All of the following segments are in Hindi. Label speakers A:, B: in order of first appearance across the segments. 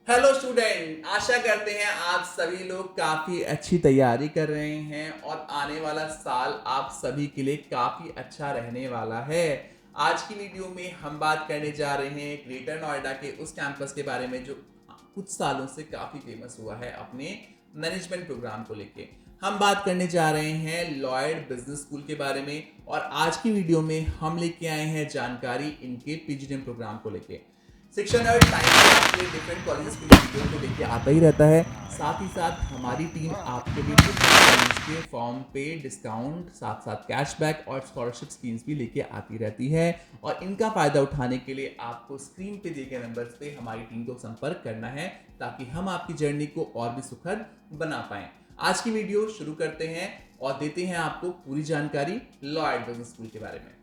A: हेलो स्टूडेंट, आशा करते हैं आप सभी लोग काफ़ी अच्छी तैयारी कर रहे हैं और आने वाला साल आप सभी के लिए काफ़ी अच्छा रहने वाला है। आज की वीडियो में हम बात करने जा रहे हैं ग्रेटर नोएडा के उस कैंपस के बारे में जो कुछ सालों से काफ़ी फेमस हुआ है अपने मैनेजमेंट प्रोग्राम को लेके। हम बात करने जा रहे हैं लॉयड बिजनेस स्कूल के बारे में और आज की वीडियो में हम लेके आए हैं जानकारी इनके पीजीडीएम प्रोग्राम को लेके। शिक्षण और टाइम के डिफरेंट कॉलेजेस के लिए वीडियो को लेके आता ही रहता है। साथ ही साथ हमारी टीम आपके लिए डिफरेंट कॉलेज के फॉर्म पे डिस्काउंट, साथ साथ कैशबैक और स्कॉलरशिप स्कीम्स भी लेके आती रहती है और इनका फ़ायदा उठाने के लिए आपको स्क्रीन पे दिए गए नंबर्स पे हमारी टीम को संपर्क करना है ताकि हम आपकी जर्नी को और भी सुखद बना पाएं। आज की वीडियो शुरू करते हैं और देते हैं आपको पूरी जानकारी लॉयड बिजनेस स्कूल के बारे में।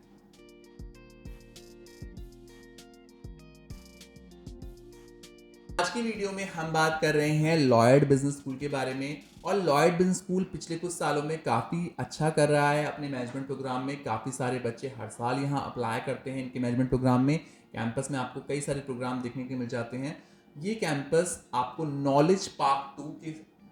A: आज की वीडियो में हम बात कर रहे हैं लॉयड बिजनेस स्कूल के बारे में और लॉयड बिजनेस स्कूल पिछले कुछ सालों में काफ़ी अच्छा कर रहा है अपने मैनेजमेंट प्रोग्राम में। काफ़ी सारे बच्चे हर साल यहाँ अप्लाई करते हैं इनके मैनेजमेंट प्रोग्राम में। कैंपस में आपको कई सारे प्रोग्राम देखने को मिल जाते हैं। ये कैंपस आपको नॉलेज पार्क 2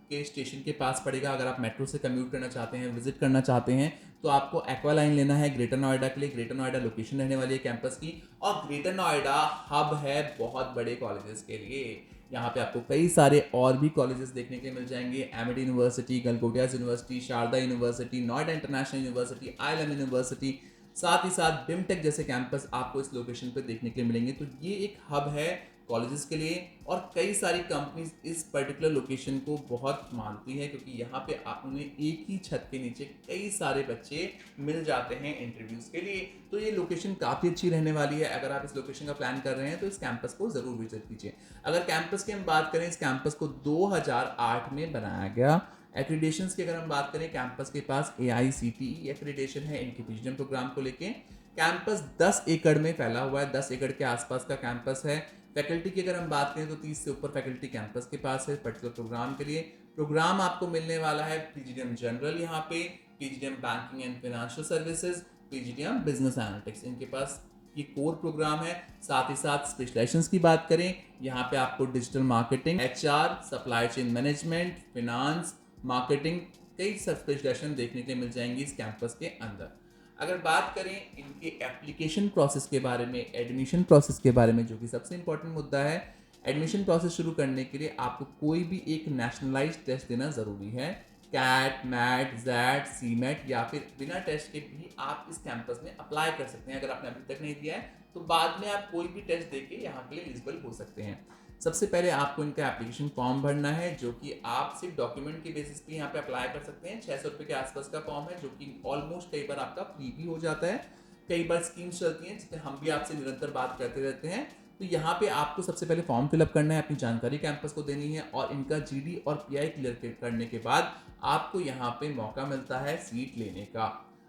A: के स्टेशन के पास पड़ेगा। अगर आप मेट्रो से कम्यूट करना चाहते हैं, विजिट करना चाहते हैं, तो आपको एक्वा लाइन लेना है ग्रेटर नोएडा के लिए। ग्रेटर नोएडा लोकेशन रहने वाली है कैंपस की और ग्रेटर नोएडा हब है बहुत बड़े कॉलेजेस के लिए। यहाँ पे आपको कई सारे और भी कॉलेजेस देखने के लिए मिल जाएंगे। Amity university, Galgotia university, Sharda university, Noida international university, ILM university, साथ ही साथ बिमटेक जैसे कैंपस आपको इस लोकेशन पर देखने के लिए मिलेंगे। तो ये एक हब है कॉलेजेस के लिए और कई सारी कंपनीज इस पर्टिकुलर लोकेशन को बहुत मानती है क्योंकि यहाँ पे उन्हें एक ही छत के नीचे कई सारे बच्चे मिल जाते हैं इंटरव्यूज के लिए। तो ये लोकेशन काफ़ी अच्छी रहने वाली है। अगर आप इस लोकेशन का प्लान कर रहे हैं तो इस कैंपस को ज़रूर विजिट कीजिए। अगर कैंपस की हम बात करें, इस कैंपस को 2008 में बनाया गया। एक्रीडेशंस की अगर हम बात करें, कैंपस के पास AICTE एक्रीडेशन है इनके पीजीडीएम प्रोग्राम को लेके। कैंपस 10 एकड़ में फैला हुआ है, 10 एकड़ के आसपास का कैंपस है। फैकल्टी की अगर हम बात करें तो 30 से ऊपर फैकल्टी कैंपस के पास है पर्टिकुलर प्रोग्राम के लिए। प्रोग्राम आपको मिलने वाला है पीजीडीएम जनरल, यहाँ पे PGDM banking and financial services, PGDM business analytics, इनके पास ये कोर प्रोग्राम है। साथ ही साथ स्पेशलाइजेशंस की बात करें, यहाँ पे आपको digital marketing, HR, supply chain management, finance, marketing, कई स्पेशलाइजेशन देखने के लिए मिल जाएंगी इस कैंपस के अंदर। अगर बात करें इनके एप्लीकेशन प्रोसेस के बारे में, एडमिशन प्रोसेस के बारे में, जो कि सबसे इंपॉर्टेंट मुद्दा है, एडमिशन प्रोसेस शुरू करने के लिए आपको कोई भी एक नेशनलाइज्ड टेस्ट देना ज़रूरी है। कैट, मैट, जैट, सीमेट या फिर बिना टेस्ट के भी आप इस कैंपस में अप्लाई कर सकते हैं। अगर आपने अभी तक नहीं दिया है तो बाद में आप कोई भी टेस्ट देके यहाँ के लिए एलिजिबल हो सकते हैं। सबसे पहले आपको इनका एप्लीकेशन फॉर्म भरना है जो कि आप सिर्फ डॉक्यूमेंट के बेसिस पे यहाँ पे अप्लाई कर सकते हैं। 600 रुपये के आसपास का फॉर्म है जो कि ऑलमोस्ट कई बार आपका फ्री भी हो जाता है। कई बार स्कीम्स चलती हैं जिसमें हम भी आपसे निरंतर बात करते रहते हैं। तो यहाँ पे आपको सबसे पहले फॉर्म फिलअप करना है, अपनी जानकारी कैंपस को देनी है और इनका GD और PI क्लियर करने के बाद आपको यहाँ पे मौका मिलता है सीट लेने का।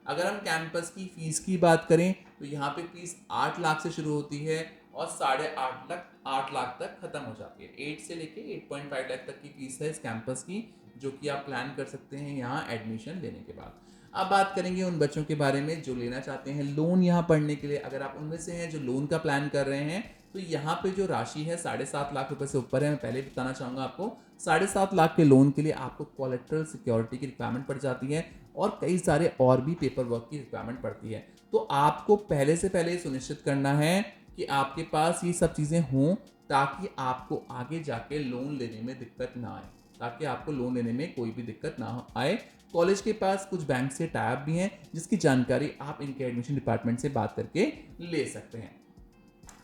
A: अगर हम कैंपस की फ़ीस की बात करें तो यहाँ पे फीस 8 लाख से शुरू होती है और 8.5 लाख तक ख़त्म हो जाती है। 8 से लेके 8.5 लाख तक की फीस है इस कैंपस की, जो कि आप प्लान कर सकते हैं यहाँ एडमिशन लेने के बाद। अब बात करेंगे उन बच्चों के बारे में जो लेना चाहते हैं लोन यहाँ पढ़ने के लिए। अगर आप उनमें से हैं जो लोन का प्लान कर रहे हैं तो यहाँ पे जो राशि है 7.5 लाख रुपए से ऊपर है। मैं पहले बताना चाहूँगा आपको, 7.5 लाख के लोन के लिए आपको कोलेट्रल सिक्योरिटी की रिक्वायरमेंट पड़ जाती है और कई सारे और भी पेपर वर्क की रिक्वायरमेंट पड़ती है। तो आपको पहले से पहले सुनिश्चित करना है कि आपके पास ये सब चीज़ें हों ताकि आपको आगे जाके लोन लेने में दिक्कत ना आए, ताकि आपको लोन लेने में कोई भी दिक्कत ना आए। कॉलेज के पास कुछ बैंक से टाई अप भी हैं जिसकी जानकारी आप इनके एडमिशन डिपार्टमेंट से बात करके ले सकते हैं।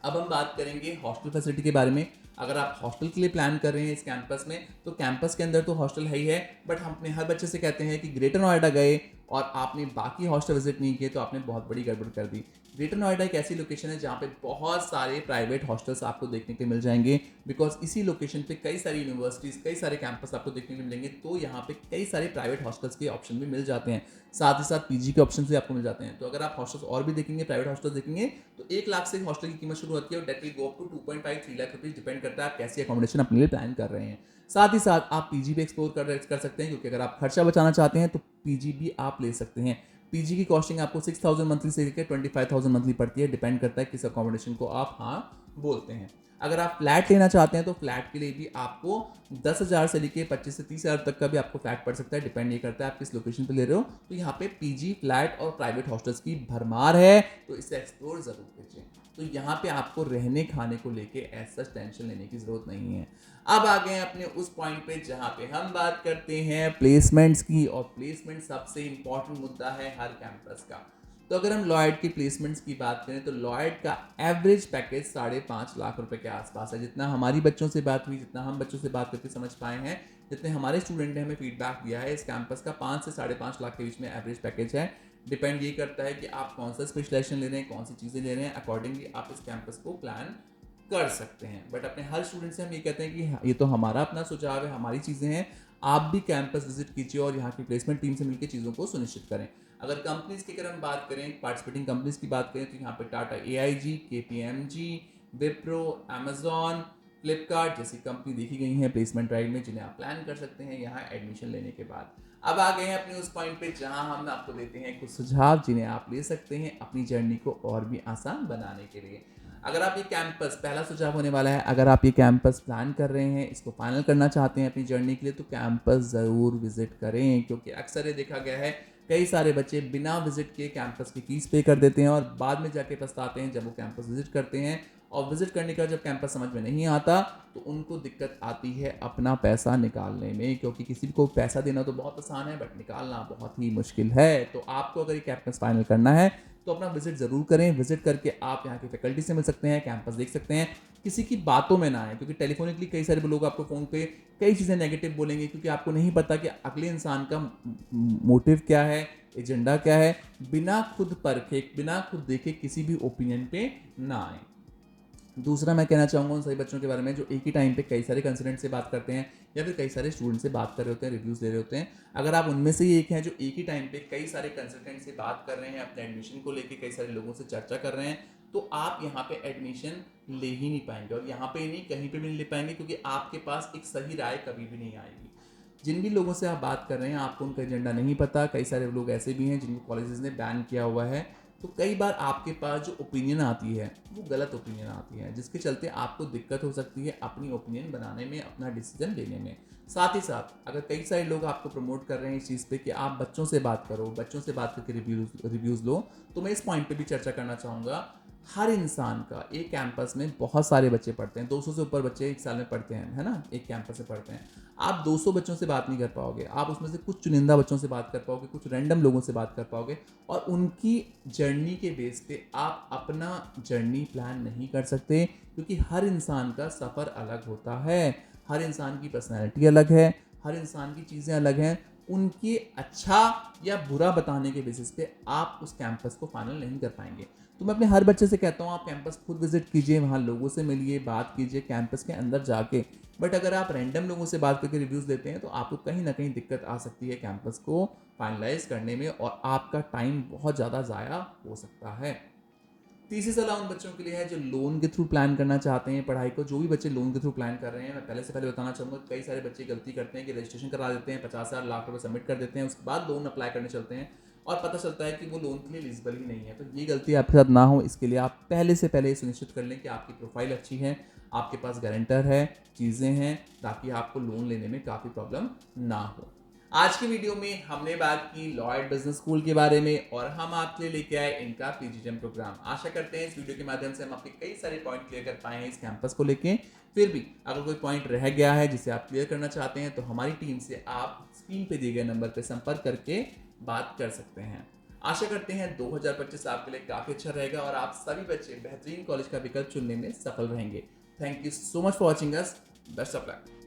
A: अब हम बात करेंगे हॉस्टल फैसिलिटी के बारे में। अगर आप हॉस्टल के लिए प्लान कर रहे हैं इस कैंपस में तो कैंपस के अंदर तो हॉस्टल है ही है, बट हम अपने हर बच्चे से कहते हैं कि ग्रेटर नोएडा गए और आपने बाकी हॉस्टल विजिट नहीं किए तो आपने बहुत बड़ी गड़बड़ कर दी। ग्रेटर नोएडा एक ऐसी लोकेशन है जहाँ पे बहुत सारे प्राइवेट हॉस्टल्स आपको देखने के मिल जाएंगे, बिकॉज इसी लोकेशन पे कई सारी यूनिवर्सिटीज़, कई सारे कैंपस आपको देखने को मिलेंगे। तो यहाँ पे कई सारे प्राइवेट हॉस्टल्स के ऑप्शन भी मिल जाते हैं, साथ ही साथ PG के ऑप्शन भी आपको मिल जाते हैं। तो अगर आप हॉस्टल्स और भी देखेंगे, प्राइवेट हॉस्टल्स देखेंगे, तो 1 लाख से हॉस्टल की कीमत शुरू होती है और that will go up to 2.5-3 lakh rupees, depend करता है आप कैसी अकोमोडेशन अपने लिए प्लान कर रहे हैं। साथ ही साथ आप PG भी एक्सप्लोर कर सकते हैं क्योंकि अगर आप खर्चा बचाना चाहते हैं तो PG भी आप ले सकते हैं। पीजी की कॉस्टिंग आपको 6,000 मंथली से लेकर 25,000 मंथली पड़ती है, डिपेंड करता है किस अकोमोडेशन को आप हाँ बोलते हैं। अगर आप फ्लैट लेना चाहते हैं तो फ्लैट के लिए भी आपको 10,000 से लेके 25 से 30,000 तक का भी आपको फ्लैट पड़ सकता है, डिपेंड ये करता है आप किस लोकेशन पे ले रहे हो। तो यहाँ पे पीजी, फ्लैट और प्राइवेट हॉस्टल्स की भरमार है, तो इसे एक्सप्लोर जरूर कीजिए। तो यहाँ पे आपको रहने खाने को लेके ऐसा टेंशन लेने की जरूरत नहीं है। अब आ गए अपने उस पॉइंट पे जहाँ पे हम बात करते हैं प्लेसमेंट्स की, और प्लेसमेंट सबसे इंपॉर्टेंट मुद्दा है हर कैंपस का। तो अगर हम लॉयड की प्लेसमेंट्स की बात करें तो लॉयड का एवरेज पैकेज 5.5 लाख रुपए के आसपास है। जितना हमारी बच्चों से बात हुई, जितना हम बच्चों से बात करके समझ पाए हैं, जितने हमारे स्टूडेंट ने हमें फीडबैक दिया है, इस कैंपस का 5 से 5.5 लाख के बीच में एवरेज पैकेज है। डिपेंड ये करता है कि आप कौन सा स्पेशलाइजेशन ले रहे हैं, कौन सी चीज़ें ले रहे हैं, अकॉर्डिंगली आप इस कैंपस को प्लान कर सकते हैं। बट अपने हर स्टूडेंट से हम ये कहते हैं कि ये तो हमारा अपना सुझाव है, हमारी चीज़ें हैं, आप भी कैंपस विजिट कीजिए और यहाँ की प्लेसमेंट टीम से मिलकर चीज़ों को सुनिश्चित करें। अगर कंपनीज की अगर हम बात करें, पार्टिसिपेटिंग कंपनीज की बात करें, तो यहाँ पे Tata AIG, KPMG, Wipro, Amazon, Flipkart जैसी कंपनी देखी गई हैं प्लेसमेंट ड्राइव में, जिन्हें आप प्लान कर सकते हैं यहाँ एडमिशन लेने के बाद। अब आ गए हैं अपने उस पॉइंट पे जहां हम आपको देते हैं कुछ सुझाव जिन्हें आप ले सकते हैं अपनी जर्नी को और भी आसान बनाने के लिए। अगर आप ये कैंपस, पहला सुझाव होने वाला है, अगर आप ये कैंपस प्लान कर रहे हैं, इसको फाइनल करना चाहते हैं अपनी जर्नी के लिए, तो कैंपस ज़रूर विजिट करें। क्योंकि अक्सर ये देखा गया है कई सारे बच्चे बिना विजिट के कैंपस की फीस पे कर देते हैं और बाद में जाके पछताते हैं जब वो कैंपस विजिट करते हैं। और विजिट करने का जब कैंपस समझ में नहीं आता तो उनको दिक्कत आती है अपना पैसा निकालने में, क्योंकि किसी को पैसा देना तो बहुत आसान है बट निकालना बहुत ही मुश्किल है। तो आपको अगर ये कैंपस फाइनल करना है तो अपना विजिट ज़रूर करें। विजिट करके आप यहाँ की फैकल्टी से मिल सकते हैं, कैंपस देख सकते हैं, किसी की बातों में ना आए, क्योंकि टेलीफोनिकली कई सारे लोग आपको फ़ोन पे कई चीज़ें नेगेटिव बोलेंगे, क्योंकि आपको नहीं पता कि अगले इंसान का मोटिव क्या है, एजेंडा क्या है। बिना खुद परखे, बिना खुद देखे किसी भी ओपिनियन पे ना आए। दूसरा मैं कहना चाहूँगा उन सभी बच्चों के बारे में जो एक ही टाइम पे कई सारे कंसल्टेंट से बात करते हैं या फिर कई सारे स्टूडेंट से बात कर रहे होते हैं, रिव्यूज़ दे रहे होते हैं। अगर आप उनमें से ही एक हैं जो एक ही टाइम पे कई सारे कंसल्टेंट से बात कर रहे हैं, अपने एडमिशन को लेके कई सारे लोगों से चर्चा कर रहे हैं, तो आप यहाँ पे एडमिशन ले ही नहीं पाएंगे, और यहाँ पे नहीं कहीं पे भी नहीं ले पाएंगे, क्योंकि आपके पास एक सही राय कभी भी नहीं आएगी। जिन भी लोगों से आप बात कर रहे हैं आपको उनका एजेंडा नहीं पता। कई सारे लोग ऐसे भी हैं जिनको कॉलेजेस ने बैन किया हुआ है, तो कई बार आपके पास जो ओपिनियन आती है वो गलत ओपिनियन आती है, जिसके चलते आपको दिक्कत हो सकती है अपनी ओपिनियन बनाने में, अपना डिसीजन लेने में। साथ ही साथ अगर कई सारे लोग आपको प्रमोट कर रहे हैं इस चीज़ पे कि आप बच्चों से बात करो, बच्चों से बात करके रिव्यूज़ लो, तो मैं इस पॉइंट पे भी चर्चा करना चाहूँगा। हर इंसान का एक कैंपस में बहुत सारे बच्चे पढ़ते हैं, 200 से ऊपर बच्चे एक साल में पढ़ते हैं, है ना, एक कैंपस से पढ़ते हैं। आप 200 बच्चों से बात नहीं कर पाओगे, आप उसमें से कुछ चुनिंदा बच्चों से बात कर पाओगे, कुछ रैंडम लोगों से बात कर पाओगे, और उनकी जर्नी के बेस पे आप अपना जर्नी प्लान नहीं कर सकते, क्योंकि हर इंसान का सफ़र अलग होता है, हर इंसान की पर्सनैलिटी अलग है, हर इंसान की चीज़ें अलग हैं। उनके अच्छा या बुरा बताने के बेसिस पे आप उस कैंपस को फाइनल नहीं कर पाएंगे। तो मैं अपने हर बच्चे से कहता हूँ आप कैंपस खुद विजिट कीजिए, वहाँ लोगों से मिलिए, बात कीजिए कैंपस के अंदर जाके। बट अगर आप रैंडम लोगों से बात करके रिव्यूज़ देते हैं तो आपको कहीं ना कहीं दिक्कत आ सकती है कैंपस को फाइनलाइज करने में, और आपका टाइम बहुत ज़्यादा ज़ाया हो सकता है। तीसरी सलाह उन बच्चों के लिए है जो लोन के थ्रू प्लान करना चाहते हैं पढ़ाई को। जो भी बच्चे लोन के थ्रू प्लान कर रहे हैं, मैं पहले बताना चाहूँगा कई सारे बच्चे गलती करते हैं कि रजिस्ट्रेशन करा देते हैं, 50,000 लाख रुपए सबमिट कर देते हैं, उसके बाद लोन अप्लाई करने चलते हैं और पता चलता है कि वो लोन के लिए एलिजिबल ही नहीं है। तो ये गलती आपके साथ ना हो, इसके लिए आप पहले से पहले सुनिश्चित कर लें कि आपकी प्रोफाइल अच्छी है, आपके पास गारंटर है, चीज़ें हैं, ताकि आपको लोन लेने में काफ़ी प्रॉब्लम ना हो। आज की वीडियो में हमने बात की लॉयड बिजनेस स्कूल के बारे में, और हम आपके लिए लेके आए इनका पीजीटीएम प्रोग्राम। आशा करते हैं इस वीडियो के माध्यम से हम आपके कई सारे पॉइंट क्लियर कर पाए हैं इस कैंपस को लेके। फिर भी अगर कोई पॉइंट रह गया है जिसे आप क्लियर करना चाहते हैं तो हमारी टीम से आप स्क्रीन पे दिए गए नंबर पर संपर्क करके बात कर सकते हैं। आशा करते हैं 2025 आपके लिए काफ़ी अच्छा रहेगा और आप सभी बच्चे बेहतरीन कॉलेज का विकल्प चुनने में सफल रहेंगे। Thank you so much for watching us. Best of luck.